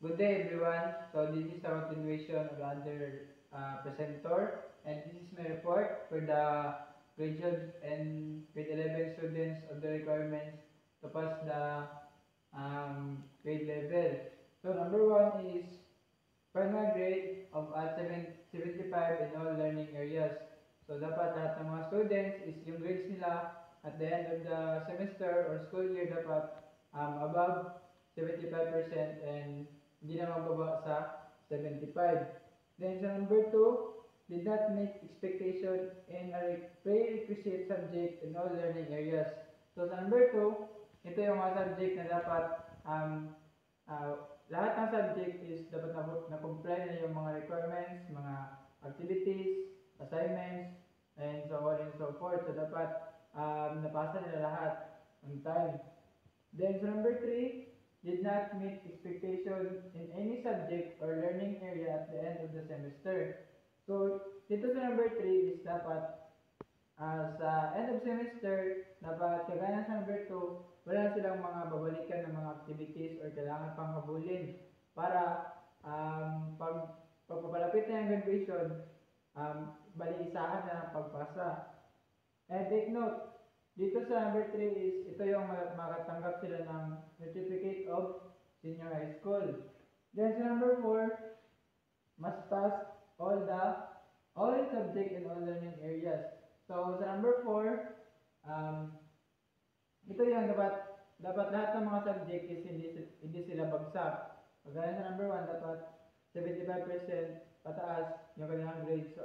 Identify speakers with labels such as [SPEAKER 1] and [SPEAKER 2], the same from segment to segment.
[SPEAKER 1] Good day everyone. So this is a continuation of the other presenter, and this is my report for the grade 12 and grade 11 students of the requirements to pass the grade level. So number one is final grade of at 75 in all learning areas. So dapat lahat ng mga students is yung grades nila at the end of the semester or school year dapat above 75% and hindi na mababa sa 75. Then sa number 2, did not meet expectation in a prerequisite subject in all learning areas. So sa number 2, ito yung mga subject na dapat lahat ng subject is dapat na-comply na yung mga requirements, mga activities, assignments, and so on and so forth. So dapat napasa nila lahat on time. Then sa number 3, did not meet expectation in any subject or learning area at the end of the semester. So, dito sa number 3 is dapat sa end of semester, dapat kagaya sa number 2, wala silang mga babalikan ng mga activities or kailangan pang habulin para pagpapalapit na yung graduation, bali-isahan na ng pagpasa. And take note, dito sa number 3 is, ito yung makatanggap sila ng certificate of senior high school. Then sa number 4, must pass all subject and all learning areas. So sa number 4, ito yung dapat lahat ng mga subject is hindi sila bagsak. Kagaya sa number 1, dapat 75% pataas yung kanilang grades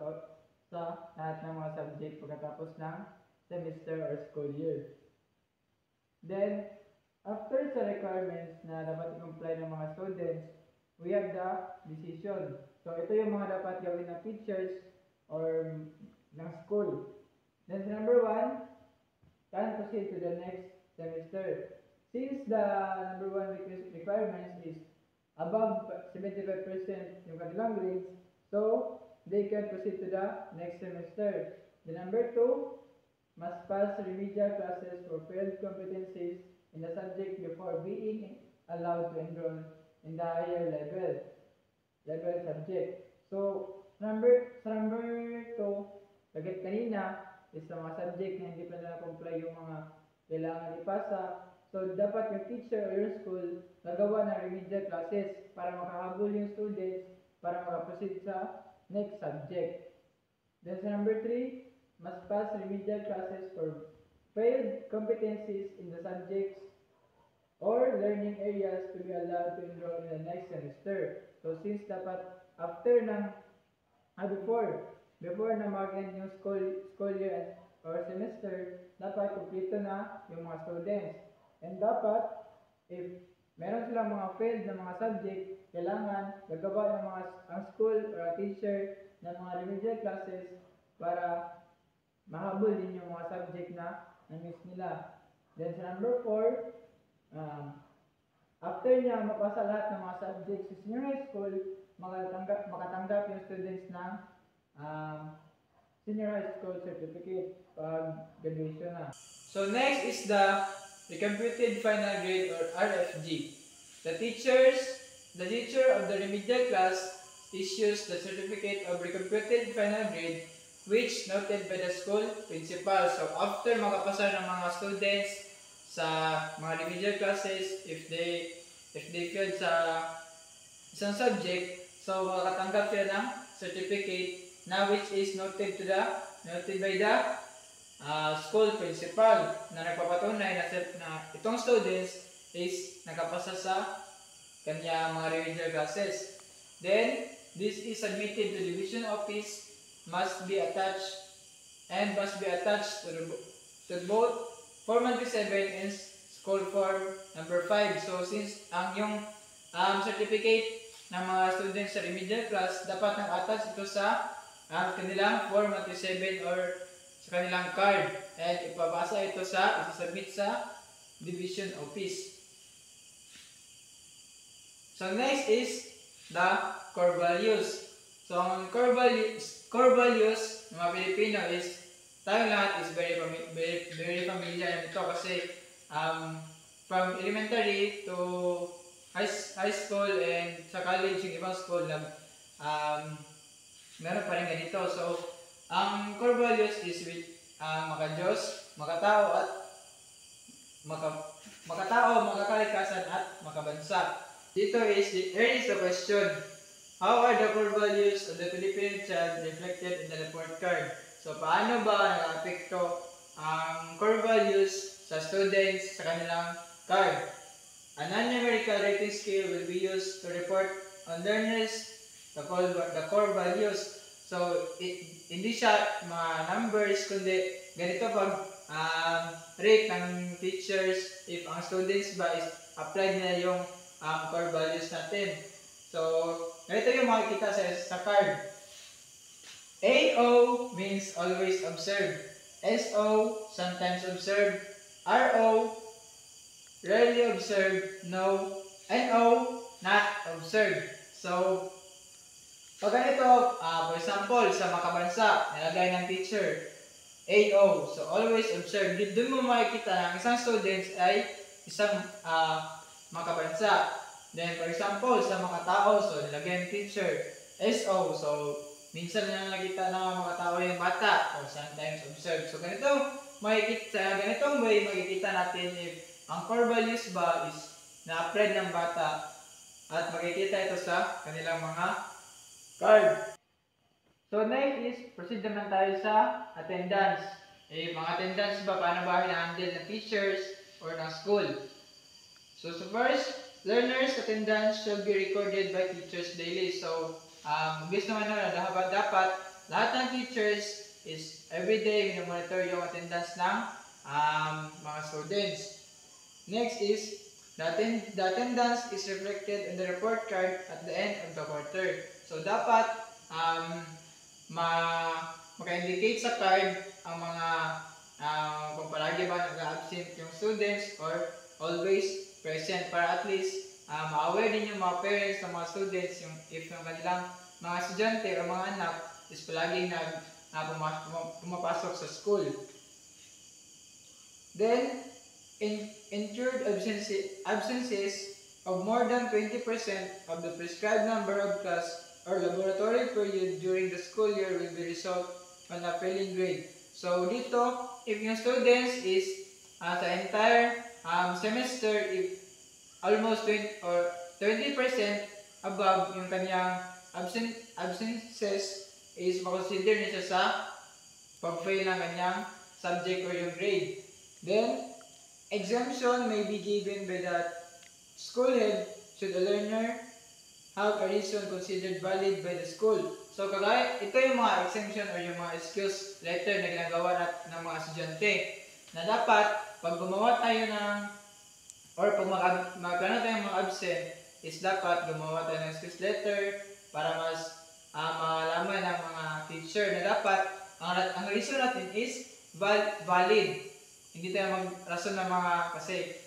[SPEAKER 1] sa lahat ng mga subject pagkatapos ng semester or school year. Then, after sa requirements na dapat i-comply ng mga students, we have the decision. So, ito yung mga dapat gawin na features or ng school. Then, number 1, can proceed to the next semester. Since the number 1 requirements is above 75% yung kanilang grades, so, they can proceed to the next semester. The number 2, must pass remedial classes for failed competencies in the subject before being allowed to enroll in the higher level subject. So, number 2, agad kanina, is sa mga subject na hindi pa na-comply yung mga kailangan ipasa. So, dapat yung teacher or your school nagawa ng remedial classes para makahabol yung students para makaproceed sa next subject. Then sa number 3, must pass remedial classes for failed competencies in the subjects or learning areas to be allowed to enroll in the next semester. So since dapat after ng before na mag-end yung school year or semester, dapat kumpleto na yung mga students. And dapat if meron silang mga failed na mga subject, kailangan gagawa ng ang school or a teacher ng mga remedial classes para mahabol din yung mga subject na na-miss nila. Then sa number 4, after niya mapasa lahat ng mga subjects sa senior high school, makatanggap yung students ng senior high school certificate pag graduation na. So next is the recomputed final grade or RFG. The teacher of the remedial class issues the certificate of recomputed final grade which noted by the school principal. So after makapasa ng mga students sa mga remedial classes, if they failed sa isang subject, so makatanggap sila ng certificate na which is noted by the school principal na nagpapatunay na itong students is nakapasa sa kanya mga remedial classes. Then this is submitted to division office, must be attached to both Form 27 and School Form number 5. So since ang yung certificate ng mga students sa remedial class dapat nang-attach ito sa kanilang Form 27 or sa kanilang card, and isasubmit sa division office. So next is the core values. So ang core values ng mga Pilipino is tayong lahat is very familiar nito kasi from elementary to high school and sa college, yung ibang school, meron pa rin ganito. So, ang core values is with maka-Diyos, makatao at makatao, makakalikasan at makabansa. Here is the question. How are the core values of the Filipino child reflected in the report card? So, paano ba nag-apekto ang core values sa students sa kanilang card? A non-numerical rating scale will be used to report on learners the core values. So, hindi siya mga numbers, kundi ganito pag rate ng teachers if ang students ba is applied nila yung core values natin. So, ganito yung makikita sa card. AO means always observe. SO, sometimes observe. RO, rarely observe. No. NO, not observe. So, pag ganito, for example, sa makabansa, nilagay ng teacher, AO. So, always observe. Doon mo makikita na isang students ay isang makabansa. Then, for example, sa makatao, so nilagay ng teacher, SO. So, minsan na nakita ng mga tao yung bata, or sometimes observe. So, ganitong way, makikita natin if ang core values ba is na-applied ng bata at makikita ito sa kanilang mga card. So, next is, proceed naman tayo sa attendance. Mga attendance ba, paano ba hina-handle ng teachers or ng school? So, first, learners' attendance should be recorded by teachers daily. So, gusto naman na dapat lahat ng teachers is everyday monitor yung attendance ng mga students. Next is, the attendance is reflected in the report card at the end of the quarter. So, dapat maka-indicate sa card ang mga kung palagi ba nag-absent yung students or always present para at least ma-aware din yung mga parents ng mga students if yung kanilang mga estudyante o mga anak is palagi pumapasok sa school. Then, incurred absences of more than 20% of the prescribed number of class or laboratory period during the school year will be result on a failing grade. So, dito, if yung students is sa entire semester, if almost 20% above yung kanyang absences is makonsider niya sa pag-fail ng kanyang subject or yung grade. Then, exemption may be given by the school head should a learner have a reason considered valid by the school. So, kagaya, ito yung mga exemption or yung mga excuse letter na ginagawa ng mga estudyante na dapat pag gumawa tayo ng or pag magplano tayo mga absent is dapat gumawa tayo ng excuse letter para mas malaman ng mga teacher na dapat ang reason natin is valid. Hindi tayo mag-rason ng mga kasi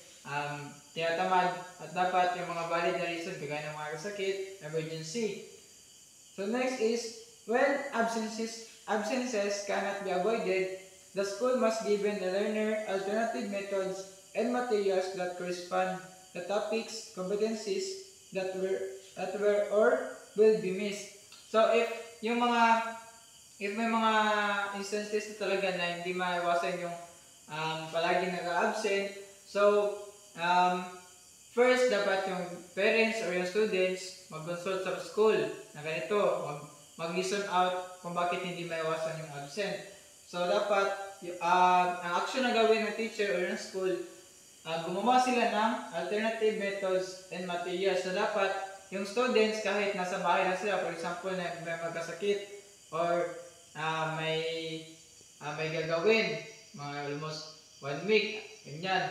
[SPEAKER 1] tinatamad at dapat yung mga valid na reason kagaya ng mga sakit, emergency. So next is when absences cannot be avoided, the school must given the learner alternative methods and materials that correspond the topics, competencies that were or will be missed. So if may mga instances na talaga na hindi maiwasan yung palagi nag-absent, so first dapat yung parents or yung students mag-consult sa school na ganito, mag-listen out kung bakit hindi maiwasan yung absent. So dapat ang action na gawin ng teacher or ng school, gumawa sila ng alternative methods and materials. So dapat yung students kahit nasa bahay lang sila, for example na may magkasakit or may gagawin mga almost 1 week, ganyan.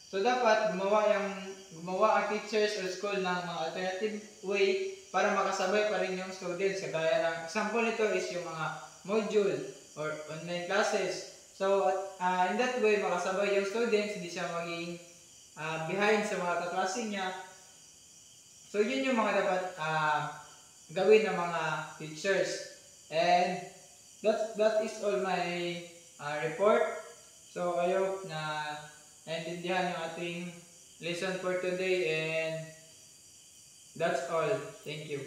[SPEAKER 1] So dapat gumawa ang teachers or school ng mga alternative way para makasabay pa rin yung students. Kagaya ng example nito is yung mga module or online classes. So in that way makasabay yung students, hindi siya maging behind sa mga kaklase niya. So yun yung mga dapat gawin ng mga teachers. And that is all my report. So I hope na naintindihan yung ating lesson for today and That's all. Thank you.